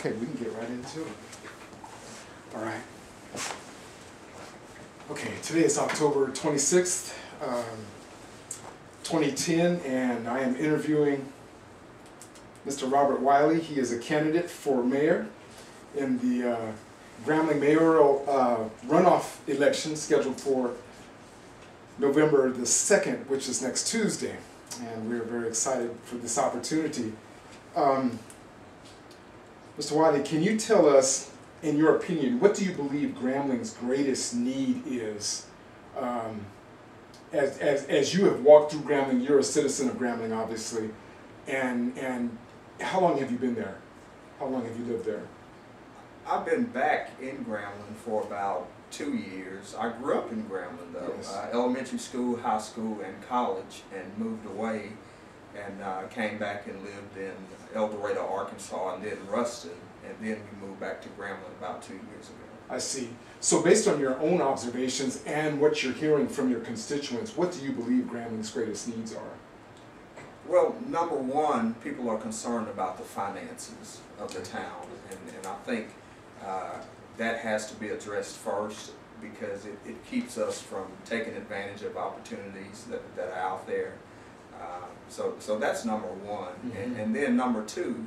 Okay, we can get right into it. All right. Okay, today is October 26th, 2010, and I am interviewing Mr. Robert Wiley. He is a candidate for mayor in the Grambling mayoral runoff election scheduled for November the 2nd, which is next Tuesday. And we're very excited for this opportunity. Mr. Wiley, can you tell us, in your opinion, what do you believe Grambling's greatest need is? As you have walked through Grambling, you're a citizen of Grambling, obviously, and how long have you been there? How long have you lived there? I've been back in Grambling for about 2 years. I grew up in Grambling, though. Yes. Elementary school, high school, and college, and moved away and came back and lived in El Dorado, Arkansas, and then Ruston, and then we moved back to Grambling about 2 years ago. I see. So based on your own observations and what you're hearing from your constituents, what do you believe Grambling's greatest needs are? Well, number one, people are concerned about the finances of the town, and I think that has to be addressed first, because it keeps us from taking advantage of opportunities that are out there. So that's number one. Mm-hmm. And then number two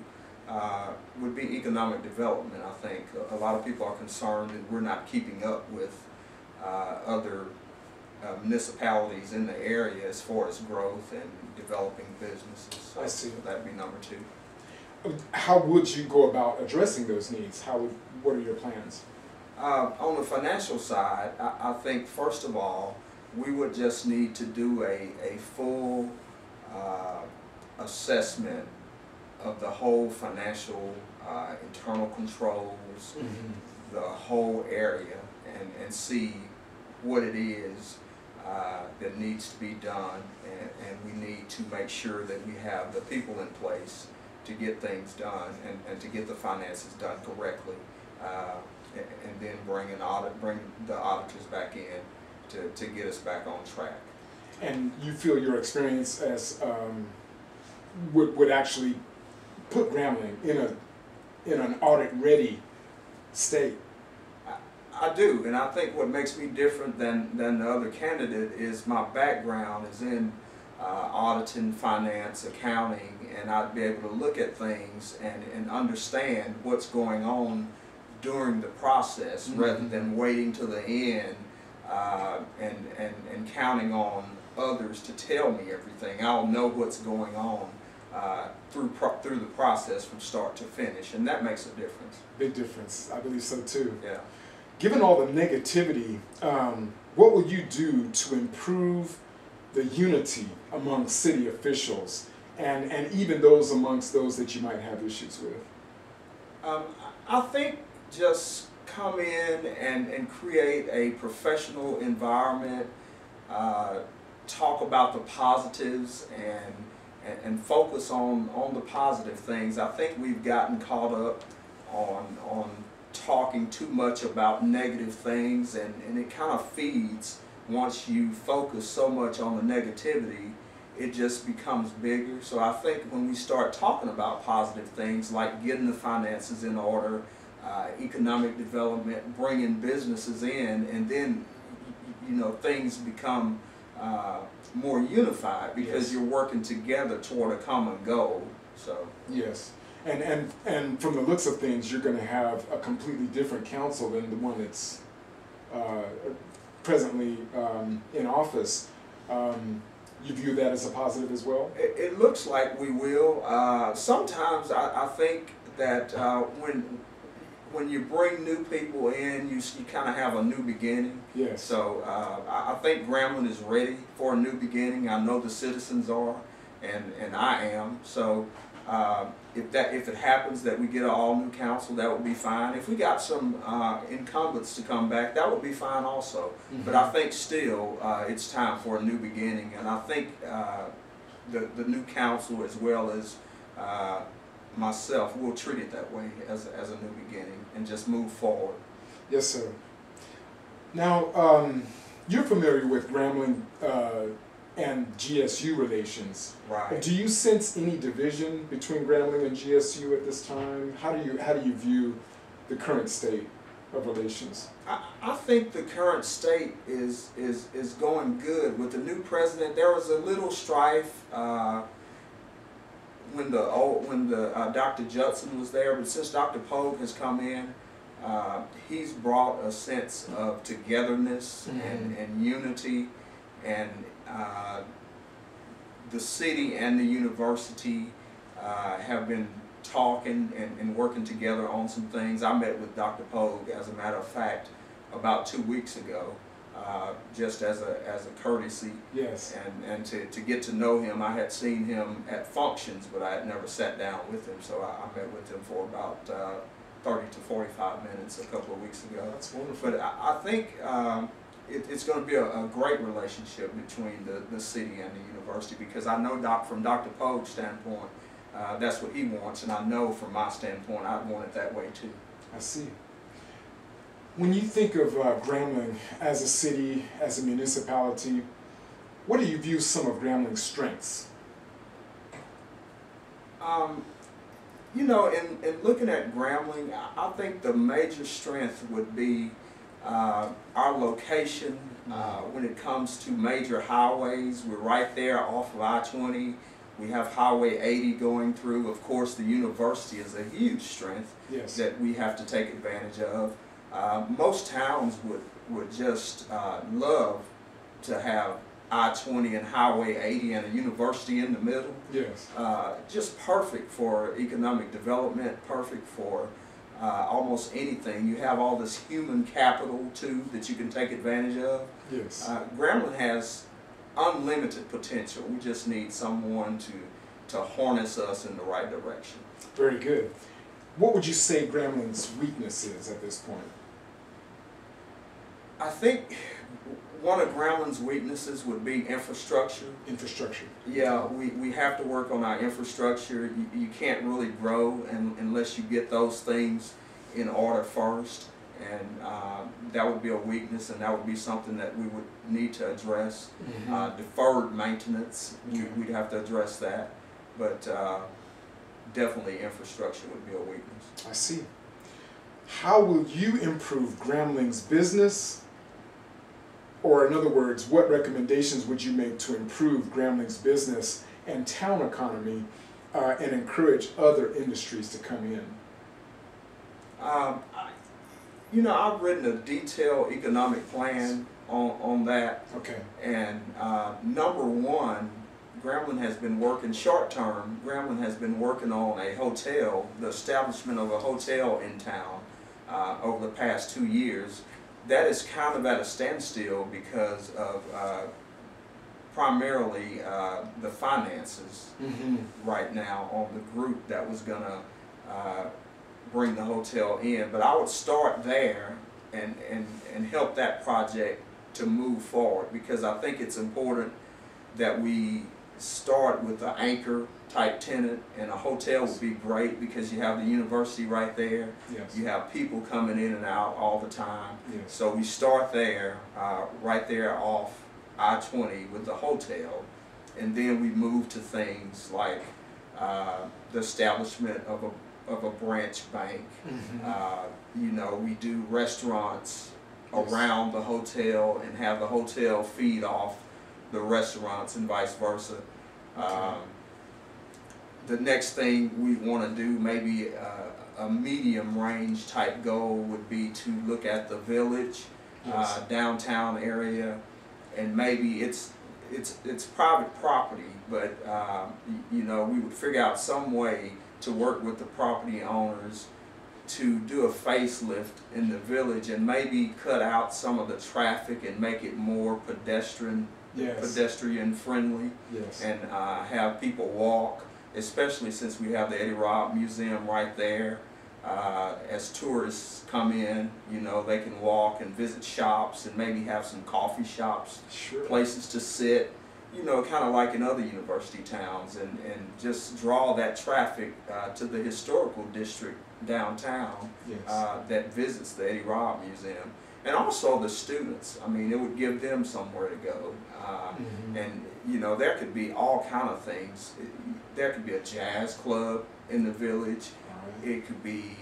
would be economic development. I think a lot of people are concerned that we're not keeping up with other municipalities in the area as far as growth and developing businesses. So, I see. So that'd be number two. How would you go about addressing those needs? What are your plans? On the financial side, I think first of all, we would just need to do a full assessment of the whole financial internal controls, Mm-hmm. the whole area, and see what it is that needs to be done, and we need to make sure that we have the people in place to get things done and to get the finances done correctly, and then bring the auditors back in to get us back on track. And you feel your experience as would actually put Grambling in an audit-ready state? I do, and I think what makes me different than the other candidate is my background is in auditing, finance, accounting, and I'd be able to look at things and understand what's going on during the process, Mm-hmm. rather than waiting to the end and counting on others to tell me everything. I'll know what's going on through the process from start to finish, and that makes a difference. Big difference. I believe so too. Yeah. Given all the negativity, what will you do to improve the unity among city officials and even those amongst those that you might have issues with? I think just come in and create a professional environment, talk about the positives and focus on the positive things. I think we've gotten caught up on talking too much about negative things, and it kind of feeds. Once you focus so much on the negativity, it just becomes bigger. So I think when we start talking about positive things like getting the finances in order, economic development, bringing businesses in, and then things become more unified because Yes. you're working together toward a common goal. So Yes. And from the looks of things, you're going to have a completely different council than the one that's presently in office. You view that as a positive as well? it looks like we will. Sometimes I think that when you bring new people in, you kind of have a new beginning. Yes. So I think Grambling is ready for a new beginning. I know the citizens are, and I am. So if it happens that we get an all-new council, that would be fine. If we got some incumbents to come back, that would be fine also. Mm-hmm. But I think still it's time for a new beginning, and I think the new council as well as myself will treat it that way as a new beginning and just move forward. Yes, sir. Now, you're familiar with Grambling and GSU relations. Right. Do you sense any division between Grambling and GSU at this time? How do you view the current state of relations? I think the current state is going good. With the new president, there was a little strife when Dr. Judson was there, but since Dr. Pogue has come in, he's brought a sense of togetherness and unity, and the city and the university have been talking and working together on some things. I met with Dr. Pogue, as a matter of fact, about 2 weeks ago, just as a courtesy. Yes. And to get to know him. I had seen him at functions, but I had never sat down with him, so I met with him for about 30 to 45 minutes a couple of weeks ago. That's wonderful. But I think it's going to be a great relationship between the city and the university, because I know from Dr. Pogue's standpoint, that's what he wants, and I know from my standpoint, I want it that way too. I see. When you think of Grambling as a city, as a municipality, what do you view some of Grambling's strengths? You know, in looking at Grambling, I think the major strength would be our location. When it comes to major highways, we're right there off of I-20. We have Highway 80 going through. Of course, the university is a huge strength that we have to take advantage of. Most towns would just love to have I-20 and Highway 80 and a university in the middle. Yes. Just perfect for economic development, perfect for almost anything. You have all this human capital too that you can take advantage of. Yes. Grambling has unlimited potential. We just need someone to harness us in the right direction. Very good. What would you say Grambling's weakness is at this point? I think one of Grambling's weaknesses would be infrastructure. Infrastructure. Yeah, we have to work on our infrastructure. You can't really grow unless you get those things in order first, and that would be a weakness, and that would be something that we would need to address. Deferred maintenance, we'd have to address that, but definitely infrastructure would be a weakness. I see. How will you improve Grambling's business? Or in other words, what recommendations would you make to improve Grambling's business and town economy and encourage other industries to come in? You know, I've written a detailed economic plan on that. Okay. And number one, Grambling has been working short term. Grambling has been working on a hotel, the establishment of a hotel in town over the past 2 years. That is kind of at a standstill because of primarily the finances right now on the group that was going to bring the hotel in. But I would start there and help that project to move forward, because I think it's important that we start with an anchor type tenant, and a hotel would be great because you have the university right there. Yes. You have people coming in and out all the time. Yes. So we start there, right there off I-20 with the hotel, and then we move to things like the establishment of a branch bank. You know, we do restaurants around the hotel and have the hotel feed off the restaurants and vice versa. The next thing we want to do, maybe a medium range type goal, would be to look at the village, downtown area, and maybe it's private property, but you know, we would figure out some way to work with the property owners to do a facelift in the village and maybe cut out some of the traffic and make it more pedestrian friendly, and have people walk, especially since we have the Eddie Robb Museum right there. As tourists come in, you know, they can walk and visit shops and maybe have some coffee shops, places to sit, you know, kind of like in other university towns, and just draw that traffic to the historical district downtown that visits the Eddie Robb Museum. and also the students. I mean, it would give them somewhere to go. And you know, there could be all kind of things. There could be a jazz club in the village. It could be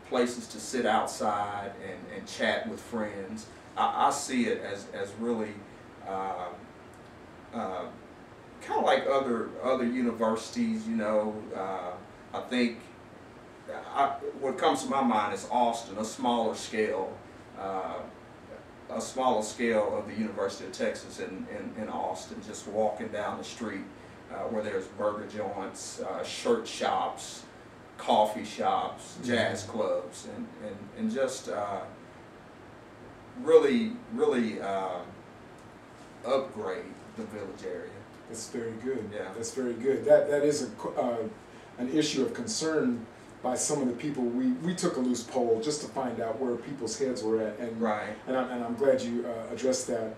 places to sit outside and chat with friends. I see it as really kind of like other universities. You know, I think what comes to my mind is Austin, a smaller scale of the University of Texas in Austin. Just walking down the street where there's burger joints, shirt shops, coffee shops, jazz clubs, and just really upgrade the village area. That's very good. Yeah. That's very good. That is an issue of concern by some of the people. We took a loose poll just to find out where people's heads were at, and Right. and I'm glad you addressed that.